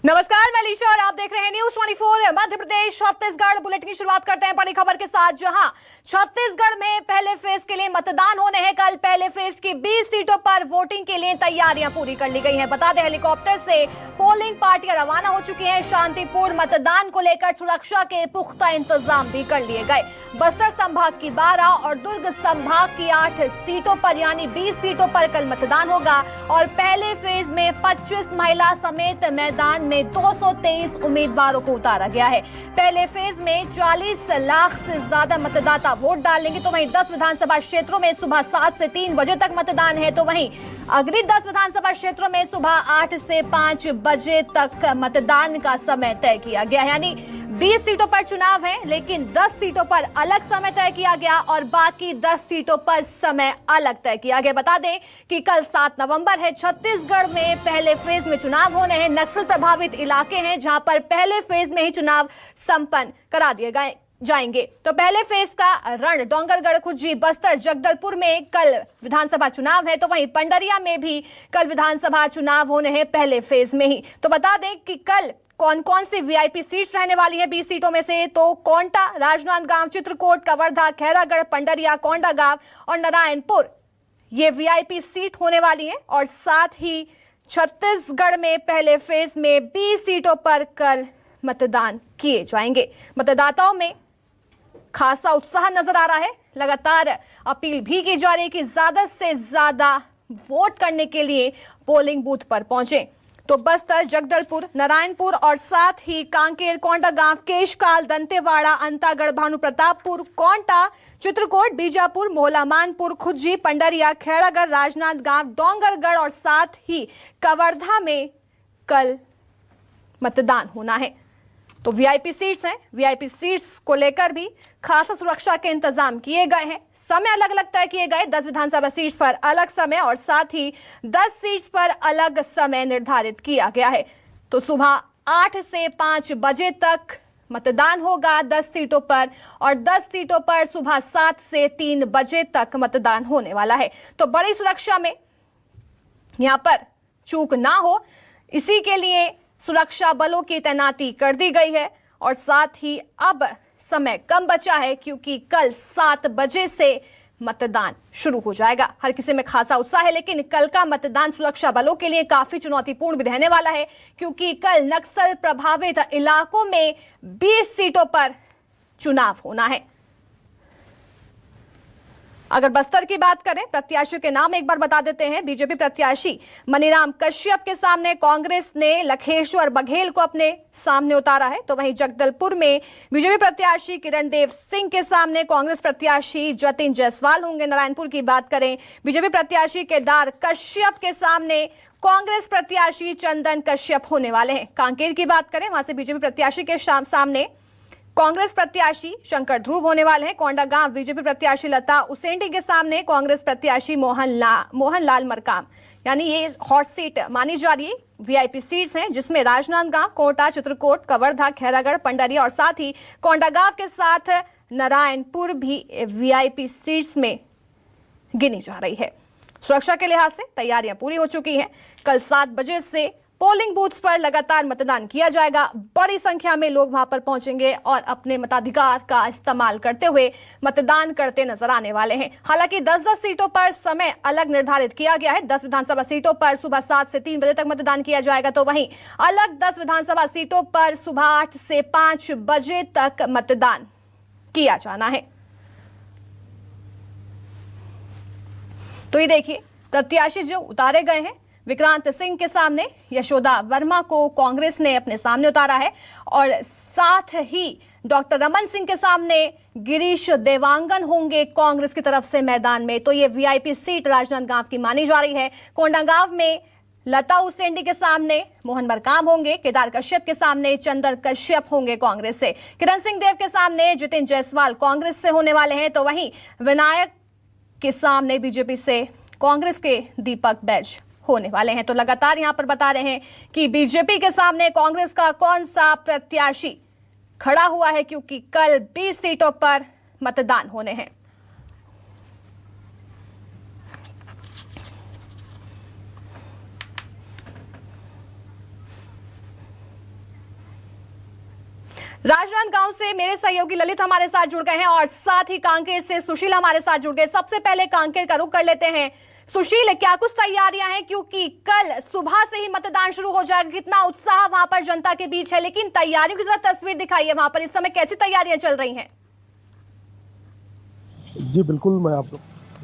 नमस्कार, मैं लीशा और आप देख रहे हैं न्यूज 24 मध्य प्रदेश छत्तीसगढ़। बुलेटिन की शुरुआत करते हैं बड़ी खबर के साथ, जहां छत्तीसगढ़ में पहले फेज के लिए मतदान होने हैं। कल पहले फेज की 20 सीटों पर वोटिंग के लिए तैयारियां पूरी कर ली गई हैं। बता दें, हेलीकॉप्टर से पोलिंग पार्टियां रवाना हो चुकी हैं। शांतिपूर्ण मतदान को लेकर सुरक्षा के पुख्ता इंतजाम भी कर लिए गए। बस्तर संभाग की 12 और दुर्ग संभाग की 8 सीटों पर यानी 20 सीटों पर कल मतदान होगा और पहले फेज में 25 महिला समेत मैदान में 223 उम्मीदवारों को उतारा गया है। पहले फेज में 40 लाख से ज्यादा मतदाता वोट डालेंगे, तो वहीं 10 विधानसभा क्षेत्रों में सुबह 7 से 3 बजे तक मतदान है, तो वहीं अगली 10 विधानसभा क्षेत्रों में सुबह 8 से 5 बजे तक मतदान का समय तय किया गया है। यानी 20 सीटों पर चुनाव है, लेकिन 10 सीटों पर अलग समय तय किया गया और बाकी 10 सीटों पर समय अलग तय किया गया। बता दें कि कल 7 नवंबर है। छत्तीसगढ़ में पहले फेज में चुनाव होने हैं। नक्सल प्रभावित इलाके हैं जहां पर पहले फेज में ही चुनाव संपन्न करा दिए गए जाएंगे। तो पहले फेज का रण डोंगरगढ़, खुज्जी, बस्तर, जगदलपुर में कल विधानसभा चुनाव है, तो वहीं पंडरिया में भी कल विधानसभा चुनाव होने हैं पहले फेज में ही। तो बता दें कि कल कौन कौन सी वीआईपी सीट्स रहने वाली है 20 सीटों में से, तो कोंटा, राजनांदगांव, चित्रकोट, कवर्धा, खैरागढ़, पंडरिया, कोंडागांव और नारायणपुर ये वीआईपी सीट होने वाली है। और साथ ही छत्तीसगढ़ में पहले फेज में 20 सीटों पर कल मतदान किए जाएंगे। मतदाताओं में खासा उत्साह नजर आ रहा है। लगातार अपील भी की जा रही है कि ज्यादा से ज्यादा वोट करने के लिए पोलिंग बूथ पर पहुंचे। तो बस्तर, जगदलपुर, नारायणपुर और साथ ही कांकेर, कोंडागांव, केशकाल, दंतेवाड़ा, अंतागढ़, भानुप्रतापपुर, कोंटा, चित्रकोट, बीजापुर, मोहला मानपुर, खुज्जी, पंडरिया, खैरागढ़, राजनांदगांव, डोंगरगढ़ और साथ ही कवर्धा में कल मतदान होना है। तो वीआईपी सीट्स हैं। वीआईपी सीट्स को लेकर भी खासा सुरक्षा के इंतजाम किए गए हैं। समय अलग अलग तय किए गए। 10 विधानसभा सीट्स पर अलग समय और साथ ही 10 सीट्स पर अलग समय निर्धारित किया गया है। तो सुबह 8 से 5 बजे तक मतदान होगा 10 सीटों पर और 10 सीटों पर सुबह 7 से 3 बजे तक मतदान होने वाला है। तो बड़ी सुरक्षा में यहां पर चूक ना हो, इसी के लिए सुरक्षा बलों की तैनाती कर दी गई है। और साथ ही अब समय कम बचा है, क्योंकि कल 7 बजे से मतदान शुरू हो जाएगा। हर किसी में खासा उत्साह है, लेकिन कल का मतदान सुरक्षा बलों के लिए काफी चुनौतीपूर्ण भी रहने वाला है, क्योंकि कल नक्सल प्रभावित इलाकों में 20 सीटों पर चुनाव होना है। अगर बस्तर की बात करें, प्रत्याशियों के नाम एक बार बता देते हैं। बीजेपी प्रत्याशी मनीराम कश्यप के सामने कांग्रेस ने लखेश्वर बघेल को अपने सामने उतारा है, तो वहीं जगदलपुर में बीजेपी प्रत्याशी किरणदेव सिंह के सामने कांग्रेस प्रत्याशी जतिन जायसवाल होंगे। नारायणपुर की बात करें, बीजेपी प्रत्याशी केदार कश्यप के सामने कांग्रेस प्रत्याशी चंदन कश्यप होने वाले हैं। कांकेर की बात करें, वहां से बीजेपी प्रत्याशी के सामने कांग्रेस प्रत्याशी शंकर ध्रुव होने वाले हैं। कोंडागांव बीजेपी प्रत्याशी लता उसेंडी के सामने कांग्रेस प्रत्याशी मोहनलाल मरकाम। यानी ये हॉट सीट मानी जा रही है। वीआईपी सीट्स हैं, जिसमें राजनांदगांव, कोटा, चित्रकोट, कवर्धा, खैरागढ़, पंडरिया और साथ ही कोंडागांव के साथ नारायणपुर भी वीआईपी सीट्स में गिनी जा रही है। सुरक्षा के लिहाज से तैयारियां पूरी हो चुकी हैं। कल 7 बजे से पोलिंग बूथ्स पर लगातार मतदान किया जाएगा। बड़ी संख्या में लोग वहां पर पहुंचेंगे और अपने मताधिकार का इस्तेमाल करते हुए मतदान करते नजर आने वाले हैं। हालांकि 10-10 सीटों पर समय अलग निर्धारित किया गया है। 10 विधानसभा सीटों पर सुबह 7 से 3 बजे तक मतदान किया जाएगा, तो वहीं अलग 10 विधानसभा सीटों पर सुबह 8 से 5 बजे तक मतदान किया जाना है। तो ये देखिए, प्रत्याशी जो उतारे गए हैं, विक्रांत सिंह के सामने यशोदा वर्मा को कांग्रेस ने अपने सामने उतारा है और साथ ही डॉक्टर रमन सिंह के सामने गिरीश देवांगन होंगे कांग्रेस की तरफ से मैदान में। तो ये वीआईपी सीट राजनांदगांव की मानी जा रही है। कोंडागांव में लता उसेंडी के सामने मोहन मरकाम होंगे। केदार कश्यप के सामने चंदन कश्यप होंगे कांग्रेस से। किरण सिंह देव के सामने जितिन जायसवाल कांग्रेस से होने वाले हैं, तो वहीं विनायक के सामने बीजेपी से कांग्रेस के दीपक बैज होने वाले हैं। तो लगातार यहां पर बता रहे हैं कि बीजेपी के सामने कांग्रेस का कौन सा प्रत्याशी खड़ा हुआ है, क्योंकि कल 20 सीटों पर मतदान होने हैं। राजनांदगांव से मेरे सहयोगी ललित हमारे साथ जुड़ गए हैं और साथ ही कांकेर से सुशील हमारे साथ जुड़ गए। सबसे पहले कांकेर का रुख कर लेते हैं। सुशील, क्या कुछ तैयारियां हैं, क्योंकि कल सुबह से ही मतदान शुरू हो जाएगा, कितना उत्साह वहां पर जनता के बीच है, लेकिन तैयारियों की जरा तस्वीर दिखाइए वहां पर इस समय कैसी तैयारियां चल रही हैं? जी बिल्कुल, मैं आपको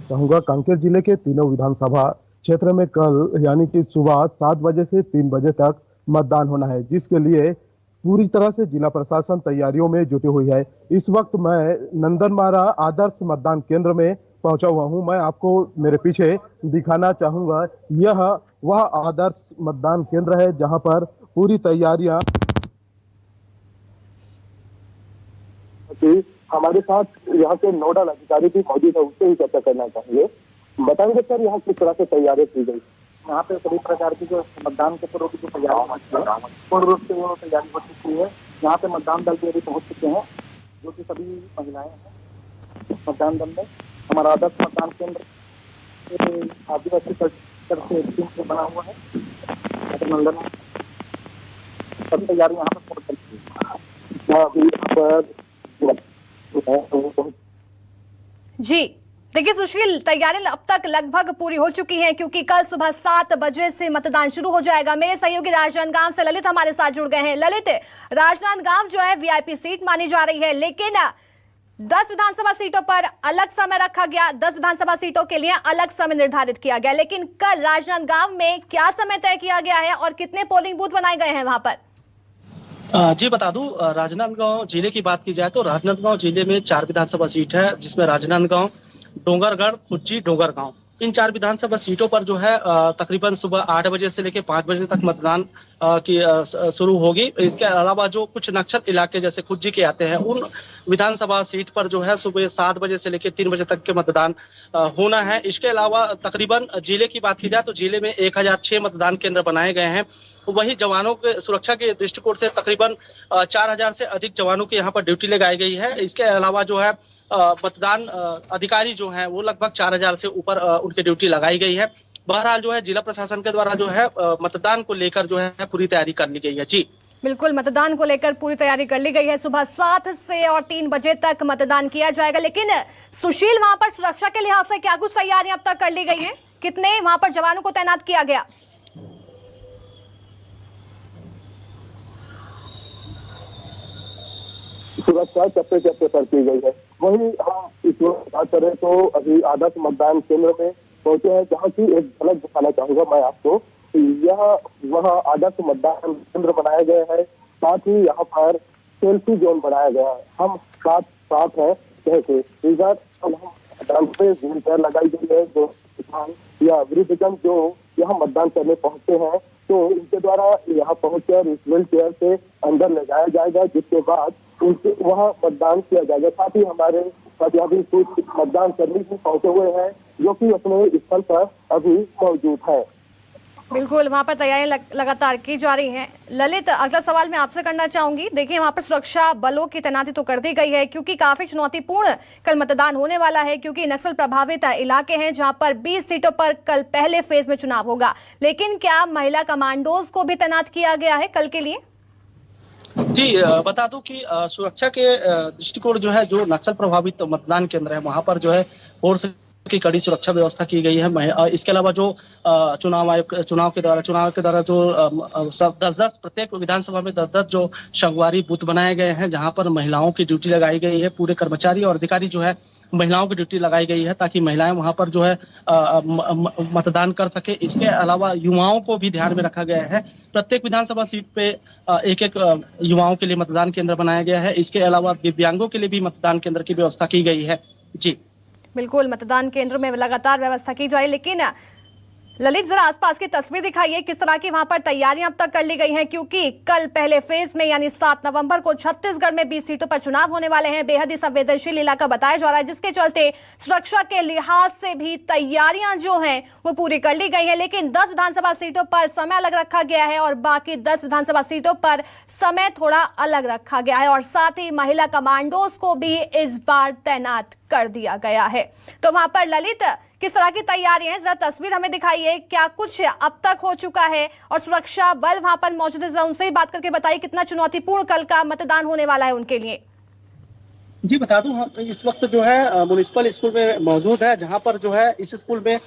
चाहूंगा कांकेर जिले के तीनों विधानसभा क्षेत्र में कल यानी कि सुबह 7 बजे से 3 बजे तक मतदान होना है, जिसके लिए पूरी तरह से जिला प्रशासन तैयारियों में जुटी हुई है। इस वक्त मैं नंदनमारा आदर्श मतदान केंद्र में पहुंचा हुआ हूं। मैं आपको मेरे पीछे दिखाना चाहूंगा, यह वह आदर्श मतदान केंद्र है जहां पर पूरी तैयारियां। हमारे साथ यहाँ के नोडल अधिकारी भी मौजूद है, उससे ही चर्चा करना चाहेंगे। बताएंगे सर, यहाँ किस तरह से तैयारी की गई? यहाँ पे सभी प्रकार की जो मतदान के पूर्व की जो तैयारी पूर्ण रूप से वो तैयारी हो चुकी है। यहाँ पे मतदान दल भी अभी पहुँच चुके हैं, जो कि सभी महिलाएं हैं मतदान दल में। हमारा आदर्श मतदान केंद्र आदिवासी कल्चर से टीम से बना हुआ है नंदन में। सभी तैयारी यहाँ पर पहुँच चुकी है। जी देखिए सुशील, तैयारी अब तक लगभग पूरी हो चुकी हैं, क्योंकि कल सुबह 7 बजे से मतदान शुरू हो जाएगा। मेरे सहयोगी राजनांदगांव से ललित हमारे साथ जुड़ गए हैं। ललित, राजनांदगांव जो है वीआईपी सीट मानी जा रही है, लेकिन 10 विधानसभा सीटों पर अलग समय रखा गया, 10 विधानसभा सीटों के लिए अलग समय निर्धारित किया गया, लेकिन कल राजनांदगांव में क्या समय तय किया गया है और कितने पोलिंग बूथ बनाए गए हैं वहां पर? जी बता दूं, राजनांदगांव जिले की बात की जाए तो राजनांदगांव जिले में 4 विधानसभा सीट है, जिसमें राजनांदगांव, डोंगरगढ़, खुज्जी, डोंगरगांव, इन 4 विधानसभा सीटों पर जो है तकरीबन सुबह 8 बजे से लेकर 5 बजे तक मतदान की शुरू होगी। इसके अलावा जो कुछ नक्सल इलाके जैसे खुज्जी के आते हैं, उन विधानसभा सीट पर जो है सुबह 7 बजे से लेकर 3 बजे तक के मतदान होना है। इसके अलावा तकरीबन जिले की बात की जाए तो जिले में 1006 मतदान केंद्र बनाए गए हैं। वही जवानों के सुरक्षा के दृष्टिकोण से तकरीबन 4000 से अधिक जवानों की यहाँ पर ड्यूटी लगाई गई है। इसके अलावा जो है मतदान अधिकारी जो हैं वो लगभग 4000 से ऊपर उनकी ड्यूटी लगाई गई है। बहरहाल जो है जिला प्रशासन के द्वारा जो है मतदान को लेकर जो है पूरी तैयारी कर ली गई है। जी बिल्कुल, मतदान को लेकर पूरी तैयारी कर ली गई है। सुबह 7 से और 3 बजे तक मतदान किया जाएगा, लेकिन सुशील वहां पर सुरक्षा के लिहाज से क्या कुछ तैयारियां अब तक कर ली गई हैं? कितने वहां पर जवानों को तैनात किया गया? सुरक्षा चप्पे चप्पे पर की गई है। वहीं हम इस वक्त बात करें तो अभी आदर्श मतदान केंद्र में पहुंचे हैं, जहां की एक झलक दिखाना चाहूंगा मैं आपको। यह वह आदर्श मतदान केंद्र बनाया गया है, साथ ही यहाँ पर सेल्फी जोन बनाया गया है। हम साथ हैं कैसे इधर हम मतदान पे व्हील चेयर लगाई गई है, जो किसान या वृद्धजन जो यहाँ मतदान करने पहुंचते हैं तो इनके द्वारा यहाँ पहुंचकर इस व्हील चेयर से अंदर ले जाया जाएगा, जिसके बाद उनसे वहाँ मतदान किया जाएगा। साथ ही हमारे अभी कुछ मतदान कर्मी भी पहुंचे हुए हैं, जो कि अपने स्थल पर अभी मौजूद है। बिल्कुल, वहां पर तैयारियां लगातार की जा रही हैं। ललित, अगला सवाल मैं आपसे करना चाहूंगी। देखिए, वहां पर सुरक्षा बलों की तैनाती तो कर दी गई है, क्योंकि काफी चुनौतीपूर्ण कल मतदान होने वाला है, क्योंकि नक्सल प्रभावित इलाके हैं जहां पर 20 सीटों पर कल पहले फेज में चुनाव होगा। लेकिन क्या महिला कमांडोज को भी तैनात किया गया है कल के लिए? जी बता दूं कि सुरक्षा के दृष्टिकोण जो है, जो नक्सल प्रभावित मतदान केंद्र है वहां पर जो है फोर्स की कड़ी सुरक्षा व्यवस्था की गई है। इसके अलावा जो चुनाव के द्वारा जो 10-10 प्रत्येक विधानसभा में 10-10 जो संगवारी बूथ बनाए गए हैं, जहां पर महिलाओं की ड्यूटी लगाई गई है। पूरे कर्मचारी और अधिकारी जो है महिलाओं की ड्यूटी लगाई गई है, ताकि महिलाएं वहां पर जो है मतदान कर सके। इसके अलावा युवाओं को भी ध्यान में रखा गया है। प्रत्येक विधानसभा सीट पे एक युवाओं के लिए मतदान केंद्र बनाया गया है। इसके अलावा दिव्यांगों के लिए भी मतदान केंद्र की व्यवस्था की गई है। जी बिल्कुल, मतदान केंद्र में लगातार व्यवस्था की जाए। लेकिन ललित, जरा आसपास की तस्वीर दिखाइए, किस तरह की वहां पर तैयारियां अब तक कर ली गई हैं, क्योंकि कल पहले फेज में यानी 7 नवंबर को छत्तीसगढ़ में 20 सीटों पर चुनाव होने वाले हैं। बेहद ही संवेदनशील इलाका बताया जा रहा है, जिसके चलते सुरक्षा के लिहाज से भी तैयारियां जो हैं वो पूरी कर ली गई है। लेकिन 10 विधानसभा सीटों पर समय अलग रखा गया है और बाकी 10 विधानसभा सीटों पर समय थोड़ा अलग रखा गया है, और साथ ही महिला कमांडोज को भी इस बार तैनात कर दिया गया है। तो वहां पर ललित, किस तरह की तैयारी है, जरा तस्वीर हमें दिखाइए। क्या कुछ अब तक हो चुका है और सुरक्षा बल वहां पर मौजूद है, जरा उनसे ही बात करके बताइए कितना चुनौतीपूर्ण कल का मतदान होने वाला है उनके लिए। जी बता दूं, हम इस वक्त जो है म्युनिसिपल स्कूल में मौजूद है, जहां पर जो है इस स्कूल में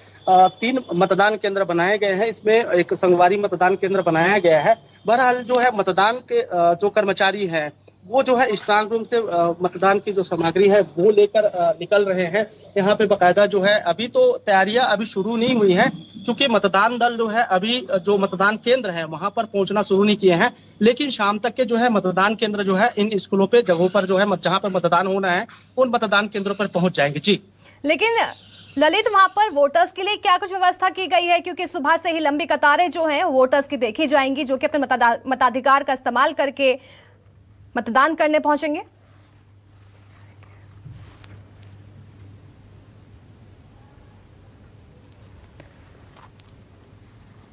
3 मतदान केंद्र बनाए गए हैं। इसमें एक संगवारी मतदान केंद्र बनाया गया है। बहरहाल जो है मतदान के जो कर्मचारी हैं वो जो है स्ट्रांग रूम से मतदान की जो सामग्री है वो लेकर निकल रहे हैं। यहाँ पे बकायदा जो है अभी तो तैयारियां अभी शुरू नहीं हुई हैं, क्योंकि मतदान दल जो है अभी जो मतदान केंद्र है वहां पर पहुंचना शुरू नहीं किए हैं। लेकिन शाम तक के जो है मतदान केंद्र जो है इन स्कूलों पे जगहों पर जो है जहां पर मतदान होना है उन मतदान केंद्रों पर पहुंच जाएंगे। जी लेकिन ललित, वहां पर वोटर्स के लिए क्या कुछ व्यवस्था की गई है? क्योंकि सुबह से ही लंबी कतारें जो हैं वोटर्स की देखी जाएंगी, जो कि अपने मताधिकार का इस्तेमाल करके मतदान करने पहुंचेंगे।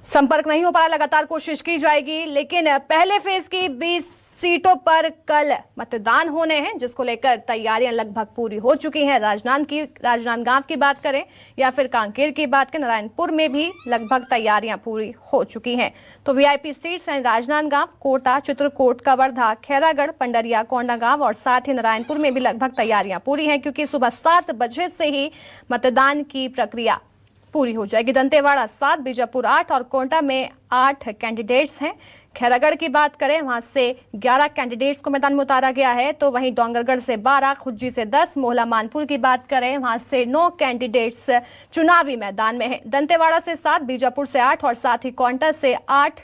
संपर्क नहीं हो पा रहा, लगातार कोशिश की जाएगी। लेकिन पहले फेज की 20 सीटों पर कल मतदान होने हैं, जिसको लेकर तैयारियां लगभग पूरी हो चुकी हैं। राजनांदगांव की बात करें या फिर कांकेर की बात करें, नारायणपुर में भी लगभग तैयारियां पूरी हो चुकी हैं। तो वीआईपी सीट्स हैं राजनांदगांव, कोटा, चित्रकूट, कवर्धा, खैरागढ़, पंडरिया, कोंडागांव और साथ ही नारायणपुर में भी लगभग तैयारियां पूरी हैं, क्योंकि सुबह 7 बजे से ही मतदान की प्रक्रिया पूरी हो जाएगी। दंतेवाड़ा 7, बीजापुर 8 और कोंटा में 8 कैंडिडेट्स हैं। खैरागढ़ की बात करें, वहां से 11 कैंडिडेट्स को मैदान में उतारा गया है। तो वहीं डोंगरगढ़ से 12, खुज्जी से 10, मोहला मानपुर की बात करें, वहां से 9 कैंडिडेट्स चुनावी मैदान में हैं। दंतेवाड़ा से 7, बीजापुर से 8 और साथ ही कोंटा से 8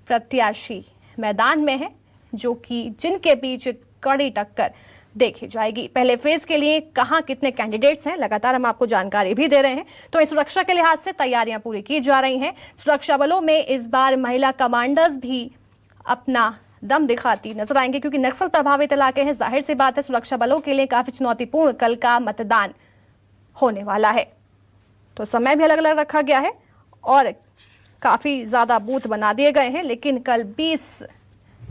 प्रत्याशी मैदान में हैं, जो कि जिनके बीच कड़ी टक्कर देखी जाएगी। पहले फेज के लिए कहां कितने कैंडिडेट्स हैं लगातार हम आपको जानकारी भी दे रहे हैं। तो इस सुरक्षा के लिहाज से तैयारियां पूरी की जा रही हैं। सुरक्षा बलों में इस बार महिला कमांडर्स भी अपना दम दिखाती नजर आएंगे, क्योंकि नक्सल प्रभावित इलाके हैं। जाहिर सी बात है सुरक्षा बलों के लिए काफी चुनौतीपूर्ण कल का मतदान होने वाला है। तो समय भी अलग अलग रखा गया है और काफी ज्यादा बूथ बना दिए गए हैं। लेकिन कल 20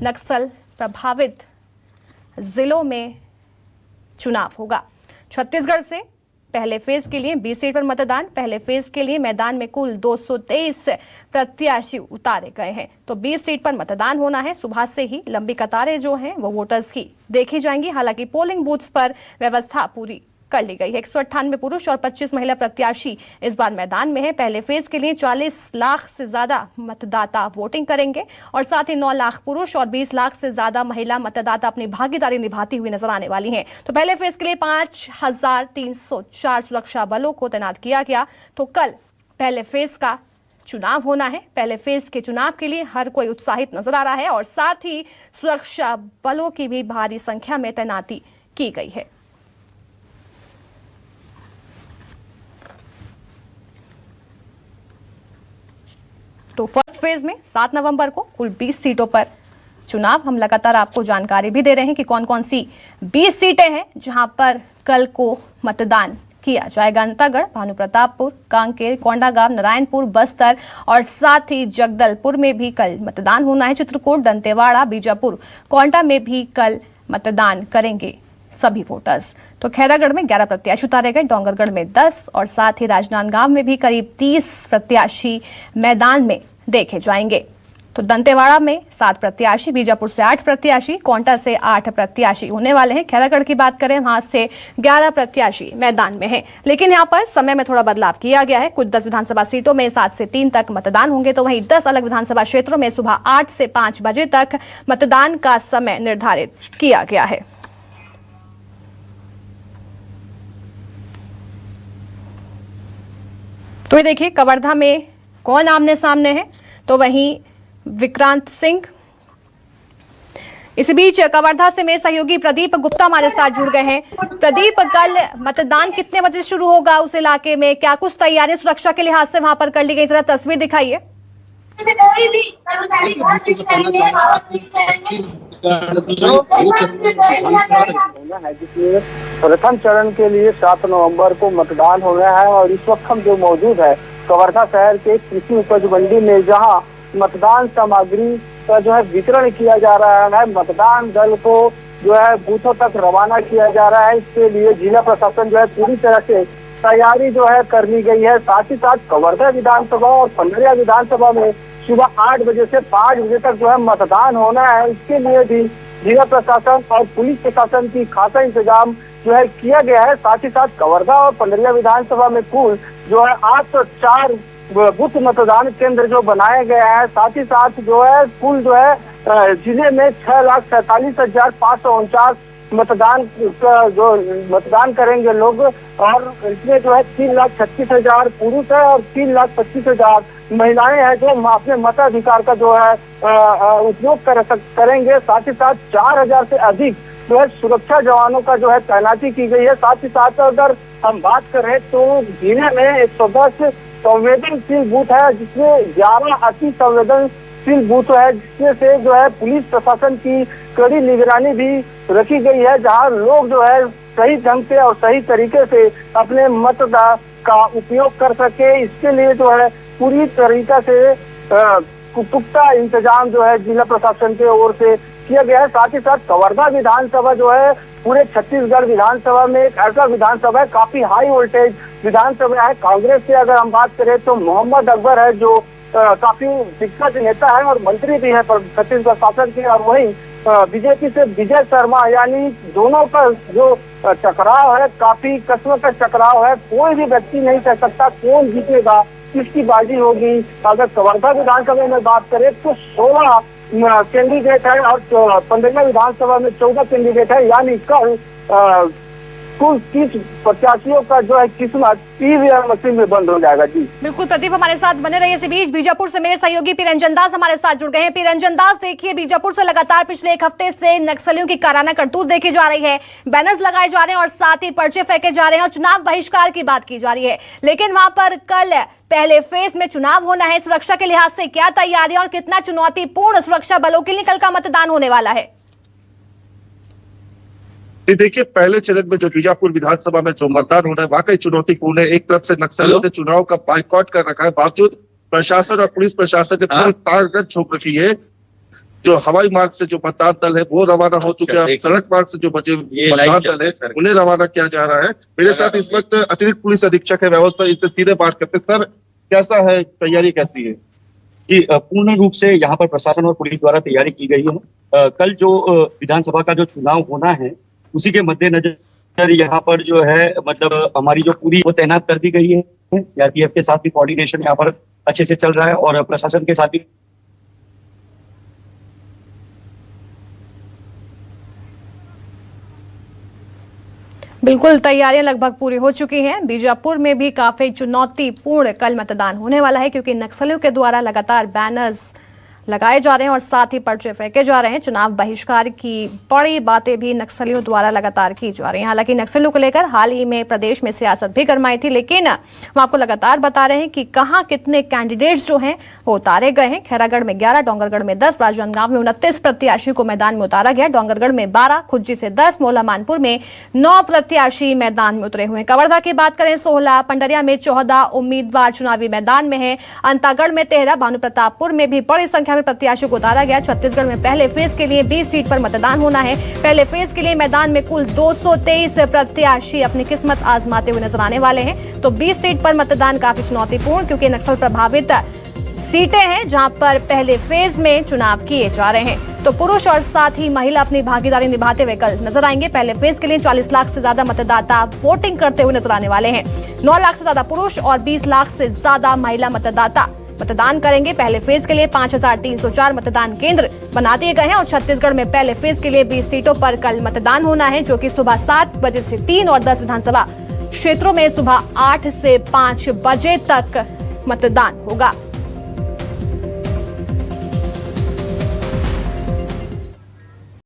नक्सल प्रभावित जिलों में चुनाव होगा। छत्तीसगढ़ से पहले फेज के लिए 20 सीट पर मतदान। पहले फेज के लिए मैदान में कुल 223 प्रत्याशी उतारे गए हैं। तो 20 सीट पर मतदान होना है। सुबह से ही लंबी कतारें जो हैं वो वोटर्स की देखी जाएंगी। हालांकि पोलिंग बूथ्स पर व्यवस्था पूरी कर ली गई है। 198 पुरुष और 25 महिला प्रत्याशी इस बार मैदान में है। पहले फेज के लिए 40 लाख से ज्यादा मतदाता वोटिंग करेंगे और साथ ही 9 लाख पुरुष और 20 लाख से ज्यादा महिला मतदाता अपनी भागीदारी निभाती हुई नजर आने वाली हैं। तो पहले फेज के लिए 5304 सुरक्षा बलों को तैनात किया गया। तो कल पहले फेज का चुनाव होना है। पहले फेज के चुनाव के लिए हर कोई उत्साहित नजर आ रहा है और साथ ही सुरक्षा बलों की भी भारी संख्या में तैनाती की गई है। तो फर्स्ट फेज में 7 नवंबर को कुल 20 सीटों पर चुनाव। हम लगातार आपको जानकारी भी दे रहे हैं कि कौन कौन सी 20 सीटें हैं जहां पर कल को मतदान किया जाएगा। अंतागढ़, भानुप्रतापपुर, कांकेर, कोंडागांव, नारायणपुर, बस्तर और साथ ही जगदलपुर में भी कल मतदान होना है। चित्रकूट, दंतेवाड़ा, बीजापुर, कोंटा में भी कल मतदान करेंगे सभी वोटर्स। तो खैरागढ़ में 11 प्रत्याशी उतारे गए, डोंगरगढ़ में 10 और साथ ही राजनांदगांव में भी करीब 30 प्रत्याशी मैदान में देखे जाएंगे। तो दंतेवाड़ा में 7 प्रत्याशी, बीजापुर से 8 प्रत्याशी, कोंटा से 8 प्रत्याशी होने वाले हैं। खैरागढ़ की बात करें, वहां से 11 प्रत्याशी मैदान में हैं। लेकिन यहां पर समय में थोड़ा बदलाव किया गया है। कुछ 10 विधानसभा सीटों में 7 से 3 तक मतदान होंगे, तो वहीं 10 अलग विधानसभा क्षेत्रों में सुबह 8 से 5 बजे तक मतदान का समय निर्धारित किया गया है। तो ये देखिए कवर्धा में कौन आमने सामने है, तो वहीं विक्रांत सिंह। इस बीच कवर्धा से मेरे सहयोगी प्रदीप गुप्ता हमारे साथ जुड़ गए हैं। प्रदीप, कल मतदान कितने बजे शुरू होगा उस इलाके में? क्या कुछ तैयारियां सुरक्षा के लिहाज से वहां पर कर ली गई? जरा तस्वीर दिखाइए। प्रथम चरण के लिए 7 नवंबर को मतदान हो रहा है और इस वक्त हम जो मौजूद है कवर्धा शहर के कृषि उपज मंडी में, जहां मतदान सामग्री का जो है वितरण किया जा रहा है। मतदान दल को जो है बूथों तक रवाना किया जा रहा है। इसके लिए जिला प्रशासन जो है पूरी तरह से तैयारी जो है कर ली गई है। साथ ही साथ कवर्धा विधानसभा और पंडरिया विधानसभा में सुबह 8 बजे से 5 बजे तक जो है मतदान होना है। इसके लिए भी जिला प्रशासन और पुलिस प्रशासन की खासा इंतजाम जो है किया गया है। साथ ही साथ कवर्धा और पंडरिया विधानसभा में कुल जो है 804 बूथ मतदान केंद्र जो बनाए गए हैं। साथ ही साथ जो है कुल जो है जिले में 6,47,549 मतदान करेंगे लोग, और इसमें जो है 3,36,000 पुरुष है और 3,25,000 महिलाएं हैं जो अपने मताधिकार का जो है उपयोग करेंगे। साथ ही साथ 4,000 से अधिक जो है सुरक्षा जवानों का जो है तैनाती की गई है। साथ ही साथ अगर हम बात करें तो जिले में 110 संवेदनशील बूथ है, जिसमें 11 अति संवेदनशील बूथ है, जिसमें से जो है पुलिस प्रशासन की कड़ी निगरानी भी रखी गई है, जहां लोग जो है सही ढंग से और सही तरीके से अपने मत का उपयोग कर सके। इसके लिए जो है पूरी तरीका से पुख्ता इंतजाम जो है जिला प्रशासन की ओर से किया गया है। साथ ही साथ कवर्धा विधानसभा जो है पूरे छत्तीसगढ़ विधानसभा में एक ऐसा विधानसभा है, काफी हाई वोल्टेज विधानसभा है। कांग्रेस से अगर हम बात करें तो मोहम्मद अकबर है जो काफी दिग्गज नेता है और मंत्री भी है छत्तीसगढ़ शासन के, और वहीं बीजेपी से विजय शर्मा, यानी दोनों का जो टकराव है काफी कस्मत का टकराव है। कोई भी व्यक्ति नहीं कह सकता कौन जीतेगा, किसकी बाजी होगी। अगर कवर्धा विधानसभा में बात करें तो 16 कैंडिडेट है और पंडरिया विधानसभा में 14 कैंडिडेट है, यानी कल कुल 30 प्रत्याशियों का जो है किस्मत ईवीएम मशीन में बंद हो जाएगा। जी बिल्कुल प्रदीप हमारे साथ बने रहिए। इसी बीच बीजापुर से मेरे सहयोगी पीरंजन दास हमारे साथ जुड़ गए हैं। पीरंजन दास, देखिए बीजापुर से लगातार पिछले एक हफ्ते से नक्सलियों की काराना करतूत देखी जा रही है, बैनर्स लगाए जा रहे हैं और साथ ही पर्चे फेंके जा रहे हैं और चुनाव बहिष्कार की बात की जा रही है, लेकिन वहां पर कल पहले फेज में चुनाव होना है। सुरक्षा के लिहाज से क्या तैयारी और कितना चुनौतीपूर्ण सुरक्षा बलों के लिए कल का मतदान होने वाला है? देखिए, पहले चरण में जो बीजापुर विधानसभा में जो मतदान होना है वाकई चुनौतीपूर्ण है। एक तरफ से नक्सलियों ने चुनाव का बाइकआउट कर रखा है, बावजूद प्रशासन और पुलिस प्रशासन ने पूरी ताकत झोंक रखी है। जो हवाई मार्ग से जो मतदान दल है वो रवाना हो चुके हैं, सड़क मार्ग से जो बचे मतदान दल है उन्हें रवाना किया जा रहा है। मेरे साथ इस वक्त अतिरिक्त पुलिस अधीक्षक है व्यवस्था, इनसे सीधे बात करते। सर, कैसा है, तैयारी कैसी है? जी, पूर्ण रूप से यहाँ पर प्रशासन और पुलिस द्वारा तैयारी की गई है। कल जो विधानसभा का जो चुनाव होना है उसी के मद्देनजर यहाँ पर जो है मतलब हमारी जो पूरी वो तैनात कर दी गई है। सीआरपीएफ के साथ भी कोऑर्डिनेशन यहाँ पर अच्छे से चल रहा है और प्रशासन के साथ भी बिल्कुल तैयारियां लगभग पूरी हो चुकी हैं। बीजापुर में भी काफी चुनौतीपूर्ण कल मतदान होने वाला है, क्योंकि नक्सलियों के द्वारा लगातार बैनर्स लगाए जा रहे हैं और साथ ही पर्चे फेंके जा रहे हैं। चुनाव बहिष्कार की बड़ी बातें भी नक्सलियों द्वारा लगातार की जा रही हैं। हालांकि नक्सलियों को लेकर हाल ही में प्रदेश में सियासत भी गरमाई थी, लेकिन हम आपको लगातार बता रहे हैं कि कहां कितने कैंडिडेट्स जो हैं वो उतारे गए हैं। खैरागढ़ में 11, डोंगरगढ़ में 10, राजनांदगांव में 29 प्रत्याशियों को मैदान में उतारा गया। डोंगरगढ़ में 12, खुज्जी से 10, मोला मानपुर में 9 प्रत्याशी मैदान में उतरे हुए हैं। कवर्धा की बात करें 16, पंडरिया में 14 उम्मीदवार चुनावी मैदान में है। अंतागढ़ में 13, भानुप्रतापपुर में भी बड़ी संख्या में प्रत्याशियों को उतारा गया। छत्तीसगढ़ में पहले फेज के लिए 20 सीट पर मतदान होना है। पहले फेज के लिए मैदान में कुल 223 प्रत्याशी अपनी किस्मत आजमाते हुए नजर आने वाले हैं। तो 20 सीट पर मतदान काफी चुनौतीपूर्ण, क्योंकि नक्सल प्रभावित सीटें हैं जहां पर पहले फेज में चुनाव किए जा रहे हैं। तो पुरुष और साथ ही महिला अपनी भागीदारी निभाते हुए कल नजर आएंगे। पहले फेज के लिए 40 लाख से ज्यादा मतदाता वोटिंग करते हुए नजर आने वाले हैं। 9 लाख से ज्यादा पुरुष और 20 लाख से ज्यादा महिला मतदाता मतदान करेंगे। पहले फेज के लिए 5304 मतदान केंद्र बना दिए गए हैं और छत्तीसगढ़ में पहले फेज के लिए 20 सीटों पर कल मतदान होना है, जो कि सुबह 7 बजे से 3 और 10 विधानसभा क्षेत्रों में सुबह 8 से 5 बजे तक मतदान होगा।